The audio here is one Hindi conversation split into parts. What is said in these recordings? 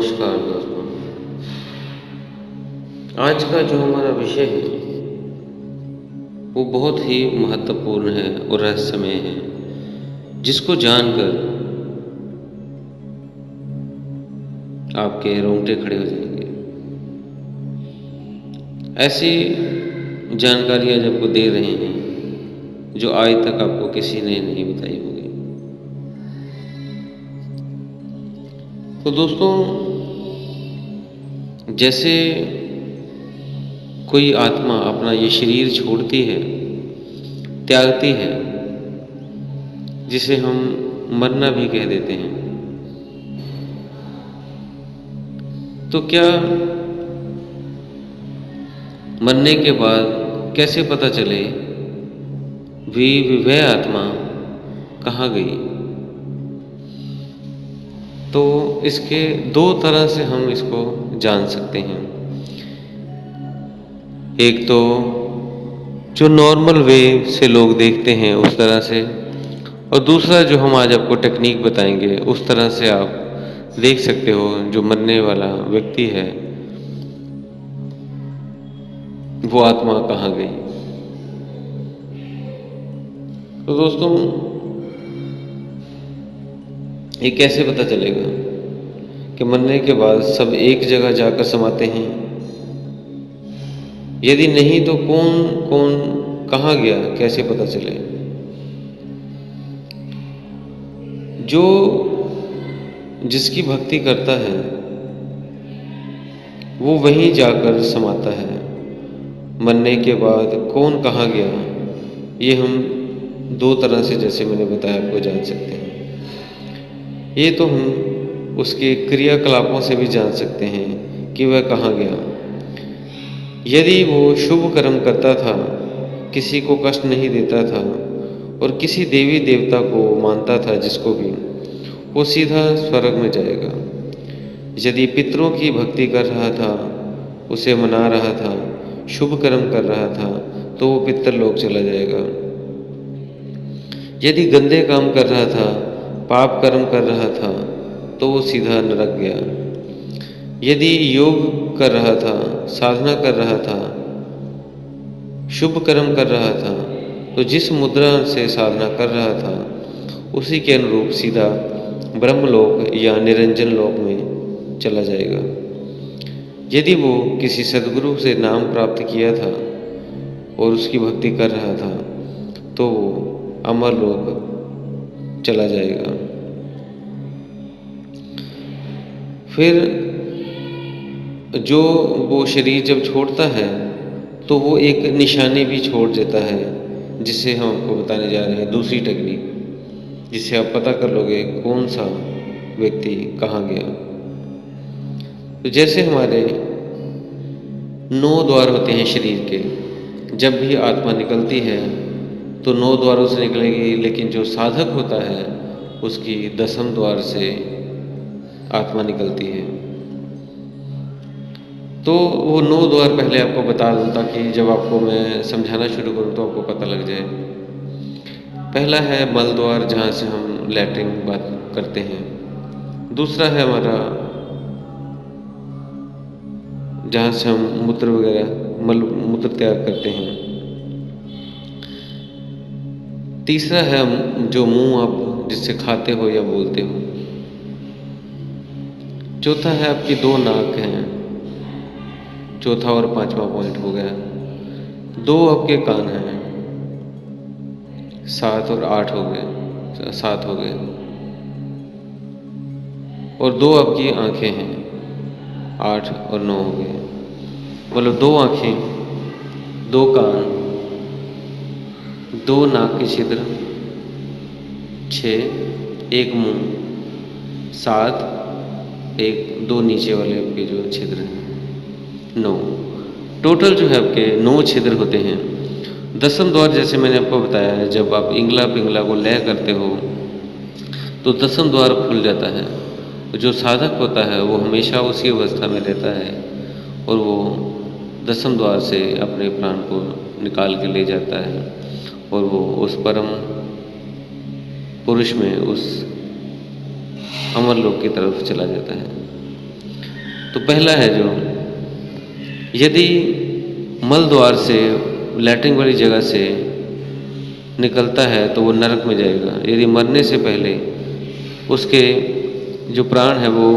नमस्कार दोस्तों। आज का जो हमारा विषय है वो बहुत ही महत्वपूर्ण है और रहस्यमय है, जिसको जानकर आपके रोंगटे खड़े हो जाएंगे। ऐसी जानकारियाँ जब वो दे रहे हैं जो आज तक आपको किसी ने नहीं बताई होगी। तो दोस्तों, जैसे कोई आत्मा अपना ये शरीर छोड़ती है, त्यागती है, जिसे हम मरना भी कह देते हैं, तो क्या मरने के बाद कैसे पता चले वह आत्मा कहाँ गई? तो इसके दो तरह से हम इसको जान सकते हैं। एक तो जो नॉर्मल वे से लोग देखते हैं उस तरह से, और दूसरा जो हम आज आपको टेक्निक बताएंगे उस तरह से आप देख सकते हो जो मरने वाला व्यक्ति है वो आत्मा कहाँ गई। तो दोस्तों, ये कैसे पता चलेगा कि मरने के बाद सब एक जगह जाकर समाते हैं? यदि नहीं तो कौन कौन कहाँ गया, कैसे पता चले? जो जिसकी भक्ति करता है वो वहीं जाकर समाता है। मरने के बाद कौन कहाँ गया, ये हम दो तरह से, जैसे मैंने बताया, आपको जान सकते हैं। ये तो हम उसके क्रियाकलापों से भी जान सकते हैं कि वह कहाँ गया। यदि वो शुभ कर्म करता था, किसी को कष्ट नहीं देता था और किसी देवी देवता को मानता था, जिसको भी, वो सीधा स्वर्ग में जाएगा। यदि पितरों की भक्ति कर रहा था, उसे मना रहा था, शुभ कर्म कर रहा था, तो वो पितरलोक चला जाएगा। यदि गंदे काम कर रहा था, पाप कर्म कर रहा था, तो वो सीधा नरक गया। यदि योग कर रहा था, साधना कर रहा था, शुभ कर्म कर रहा था, तो जिस मुद्रा से साधना कर रहा था उसी के अनुरूप सीधा ब्रह्मलोक या निरंजन लोक में चला जाएगा। यदि वो किसी सद्गुरु से नाम प्राप्त किया था और उसकी भक्ति कर रहा था, तो वो अमर लोक चला जाएगा। फिर जो वो शरीर जब छोड़ता है तो वो एक निशानी भी छोड़ देता है, जिसे हम आपको बताने जा रहे हैं, दूसरी टेक्निक, जिससे आप पता कर लोगे कौन सा व्यक्ति कहाँ गया। तो जैसे हमारे 9 द्वार होते हैं शरीर के, जब भी आत्मा निकलती है तो 9 द्वारों से निकलेगी, लेकिन जो साधक होता है उसकी 10वें द्वार से आत्मा निकलती है। तो वो 9 द्वार पहले आपको बता दूं, ताकि जब आपको मैं समझाना शुरू करूं तो आपको पता लग जाए। पहला है मल द्वार, जहाँ से हम लैट्रिन बात करते हैं। दूसरा है हमारा जहाँ से हम मूत्र वगैरह मूत्र तैयार करते हैं। तीसरा है जो मुंह आप जिससे खाते हो या बोलते हो। चौथा है आपकी 2 नाक हैं, चौथा और 5वां पॉइंट हो गया। 2 आपके कान हैं, 7 और 8 हो गए, 7 हो गए। और 2 आपकी आंखें हैं, 8 और 9 हो गए। मतलब 2 आंखें, 2 कान, 2 नाक के छिद्र, 6, 1 मुंह, 7, 2 नीचे वाले आपके जो छिद्र हैं, 9। टोटल जो है आपके 9 छिद्र होते हैं। 10वां द्वार, जैसे मैंने आपको बताया है, जब आप इंगला पिंगला को लय करते हो तो 10वां द्वार खुल जाता है। जो साधक होता है वो हमेशा उसी अवस्था में रहता है और वो 10वें द्वार से अपने प्राण को निकाल के ले जाता है और वो उस परम पुरुष में, उस अमर लोक की तरफ चला जाता है। तो पहला है जो, यदि मल द्वार से, लैट्रिन वाली जगह से निकलता है तो वो नरक में जाएगा। यदि मरने से पहले उसके जो प्राण है वो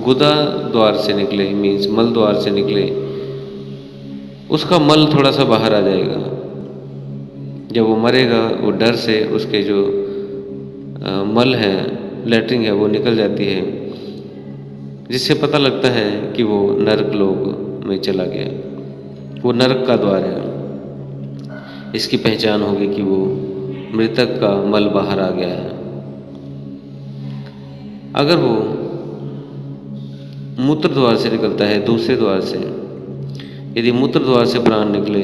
गुदा द्वार से निकले, मीन्स मल द्वार से निकले, उसका मल थोड़ा सा बाहर आ जाएगा। जब वो मरेगा वो डर से उसके जो मल है, लैट्रिन है, वो निकल जाती है, जिससे पता लगता है कि वो नरक लोक में चला गया, वो नरक का द्वार है। इसकी पहचान होगी कि वो मृतक का मल बाहर आ गया है। अगर वो मूत्र द्वार से निकलता है, दूसरे द्वार से, यदि मूत्र द्वार से प्राण निकले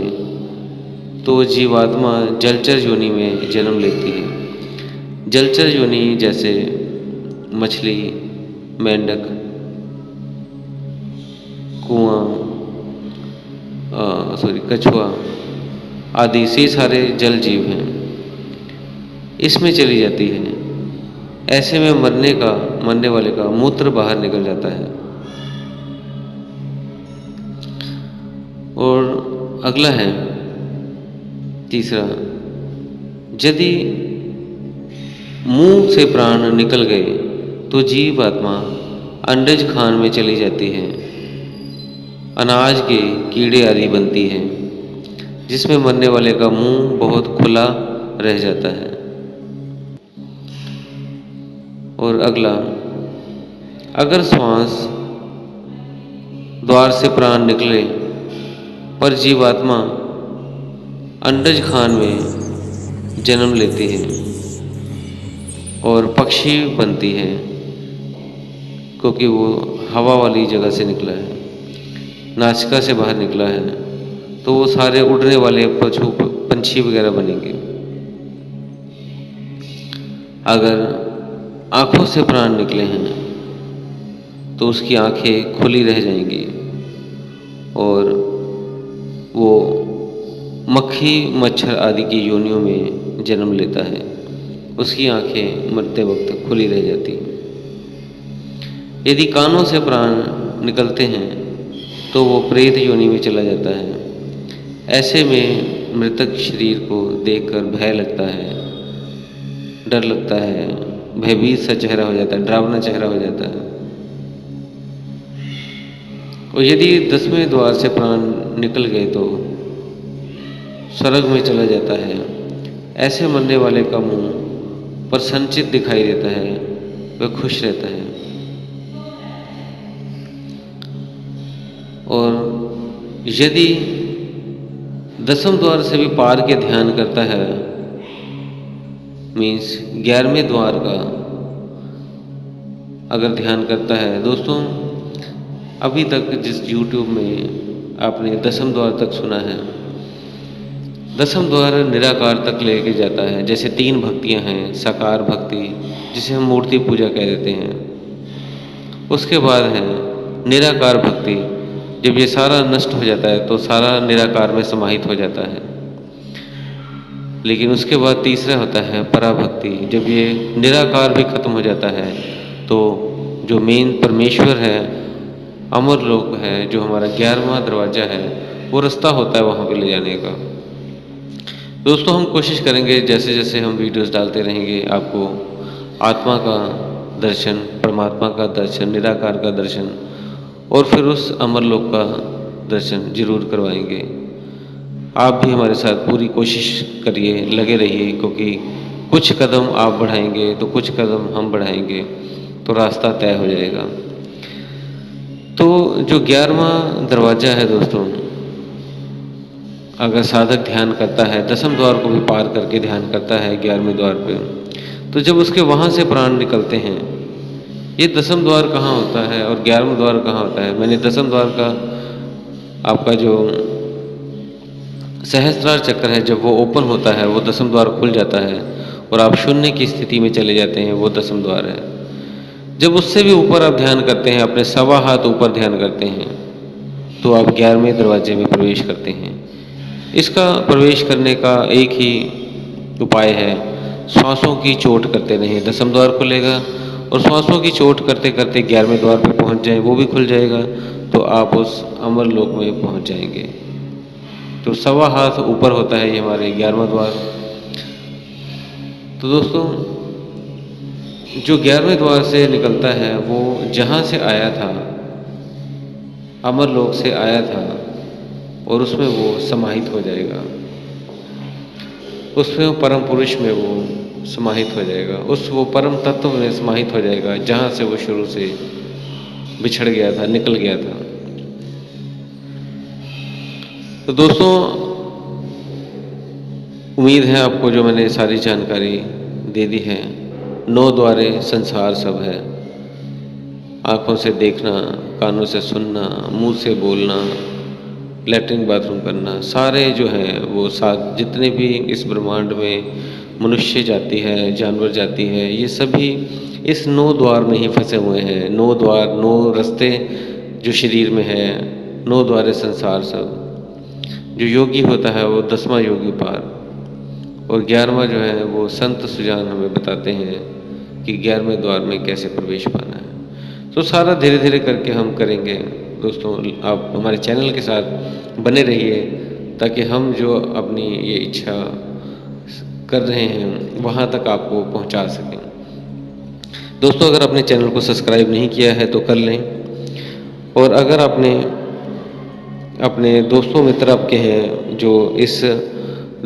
तो जीवात्मा जलचर योनि में जन्म लेती है। जलचर योनि जैसे मछली, मेंढक, कुआं, कछुआ आदि से सारे जल जीव हैं, इसमें चली जाती है। ऐसे में मरने वाले का मूत्र बाहर निकल जाता है। और अगला है तीसरा, यदि मुंह से प्राण निकल गए तो जीवात्मा अंडज खान में चली जाती है। अनाज के कीड़े आदि बनती है, जिसमें मरने वाले का मुंह बहुत खुला रह जाता है। और अगला, अगर श्वास द्वार से प्राण निकले पर जीवात्मा अंडज खान में जन्म लेती है और पक्षी बनती है, क्योंकि वो हवा वाली जगह से निकला है, नासिका से बाहर निकला है, तो वो सारे उड़ने वाले पंछी वगैरह बनेंगे। अगर आंखों से प्राण निकले हैं तो उसकी आंखें खुली रह जाएंगी और वो मक्खी, मच्छर आदि की योनियों में जन्म लेता है, उसकी आंखें मरते वक्त खुली रह जाती हैं। यदि कानों से प्राण निकलते हैं तो वो प्रेत योनि में चला जाता है। ऐसे में मृतक शरीर को देखकर भय लगता है, डर लगता है, भयभीत सा चेहरा हो जाता है, डरावना चेहरा हो जाता है। और यदि 10वें द्वार से प्राण निकल गए तो स्वर्ग में चला जाता है। ऐसे मरने वाले का मुंह प्रसन्नचित दिखाई देता है, वह खुश रहता है। और यदि 10वें द्वार से भी पार के ध्यान करता है, मीन्स 11वें द्वार का अगर ध्यान करता है, दोस्तों अभी तक जिस YouTube में आपने 10वें द्वार तक सुना है, 10वें द्वार निराकार तक लेके जाता है। जैसे 3 भक्तियां हैं, साकार भक्ति जिसे हम मूर्ति पूजा कह देते हैं, उसके बाद है निराकार भक्ति। जब ये सारा नष्ट हो जाता है तो सारा निराकार में समाहित हो जाता है। लेकिन उसके बाद तीसरा होता है पराभक्ति। जब ये निराकार भी खत्म हो जाता है तो जो मेन परमेश्वर है, अमर लोक है, जो हमारा 11वां दरवाजा है, वो रास्ता होता है वहाँ पे ले जाने का। दोस्तों हम कोशिश करेंगे जैसे जैसे हम वीडियोस डालते रहेंगे, आपको आत्मा का दर्शन, परमात्मा का दर्शन, निराकार का दर्शन और फिर उस अमर लोक का दर्शन जरूर करवाएंगे। आप भी हमारे साथ पूरी कोशिश करिए, लगे रहिए, क्योंकि कुछ कदम आप बढ़ाएंगे तो कुछ कदम हम बढ़ाएंगे तो रास्ता तय हो जाएगा। तो जो 11वां दरवाजा है दोस्तों, अगर साधक ध्यान करता है, 10वें द्वार को भी पार करके ध्यान करता है 11वें द्वार पे, तो जब उसके वहाँ से प्राण निकलते हैं, ये 10वें द्वार कहाँ होता है और 11वां द्वार कहाँ होता है, मैंने 10वें द्वार का आपका जो सहस्त्रार चक्र है, जब वो ओपन होता है, वो 10वें द्वार खुल जाता है और आप शून्य की स्थिति में चले जाते हैं, वो 10वें द्वार है। जब उससे भी ऊपर आप ध्यान करते हैं, अपने 1.25 हाथ ऊपर ध्यान करते हैं, तो आप 11वें दरवाजे में प्रवेश करते हैं। इसका प्रवेश करने का एक ही उपाय है, श्वासों की चोट करते रहें। 10वें द्वार खुलेगा और श्वासों की चोट करते करते 11वें द्वार पे पहुंच जाएं, वो भी खुल जाएगा, तो आप उस अमर लोक में पहुंच जाएंगे। तो 1.25 हाथ ऊपर होता है ये हमारे 11वां द्वार। तो दोस्तों, जो 11वें द्वार से निकलता है वो जहाँ से आया था, अमर लोक से आया था, और उसमें वो समाहित हो जाएगा, उसमें परम पुरुष में वो समाहित हो जाएगा, उस वो परम तत्व में समाहित हो जाएगा जहाँ से वो शुरू से बिछड़ गया था, निकल गया था। तो दोस्तों, उम्मीद है आपको जो मैंने सारी जानकारी दे दी है। 9 द्वारे संसार सब है। आँखों से देखना, कानों से सुनना, मुंह से बोलना, लैट्रिन बाथरूम करना, सारे जो हैं वो साथ जितने भी इस ब्रह्मांड में मनुष्य जाति है, जानवर जाति है, ये सभी इस 9 द्वार में ही फंसे हुए हैं। 9 द्वार, 9 रास्ते जो शरीर में है, 9 द्वारे संसार सब। जो योगी होता है वो 10वां योगी पार, और 11वां जो है वो संत सुजान हमें बताते हैं कि 11वें द्वार में कैसे प्रवेश पाना है। तो सारा धीरे धीरे करके हम करेंगे। दोस्तों, आप हमारे चैनल के साथ बने रहिए ताकि हम जो अपनी ये इच्छा कर रहे हैं वहाँ तक आपको पहुँचा सकें। दोस्तों, अगर आपने चैनल को सब्सक्राइब नहीं किया है तो कर लें, और अगर आपने अपने दोस्तों मित्र आपके हैं जो इस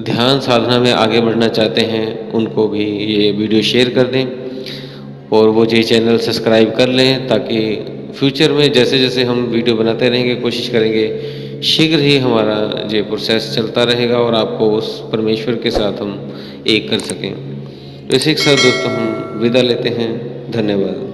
ध्यान साधना में आगे बढ़ना चाहते हैं, उनको भी ये वीडियो शेयर कर दें, और वो ये चैनल सब्सक्राइब कर लें ताकि फ्यूचर में जैसे जैसे हम वीडियो बनाते रहेंगे, कोशिश करेंगे शीघ्र ही हमारा ये प्रोसेस चलता रहेगा और आपको उस परमेश्वर के साथ हम एक कर सकें। तो इसी के साथ दोस्तों हम विदा लेते हैं। धन्यवाद।